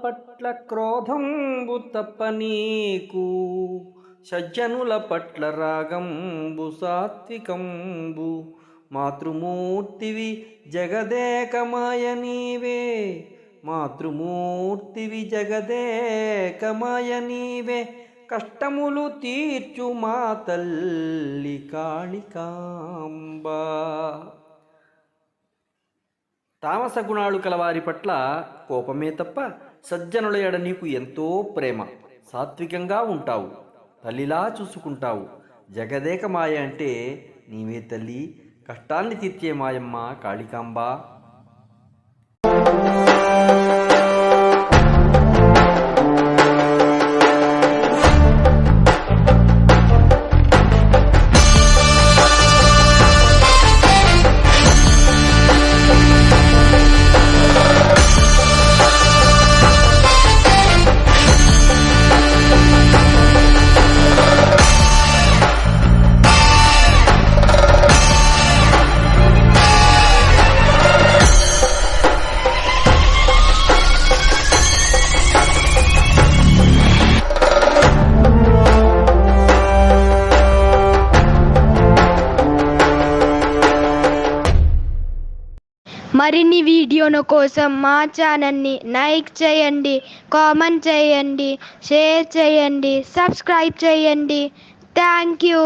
పట్ల క్రోధంబు తప్పనీకు, సజ్జనుల పట్ల రాగంబు సాత్వికంబు. మాతృమూర్తివి జగదేకమాయ నీవే, మాతృమూర్తివి జగదేకమాయ నీవే. కష్టములు తీర్చు మా తల్లి కాళికాంబ. తామస గుణాలు కలవారి పట్ల కోపమే తప్ప సజ్జనుల ఎడ నీకు ఎంతో ప్రేమ. సాత్వికంగా ఉంటావు, తల్లిలా చూసుకుంటావు. జగదేక మాయ అంటే నీవే తల్లి, కష్టాన్ని తీర్చే మాయమ్మ కాళికాంబ. మరిన్ని వీడియోల కోసం మా ఛానల్ని లైక్ చేయండి, కామెంట్ చేయండి, షేర్ చేయండి, సబ్స్క్రైబ్ చేయండి. Thank you.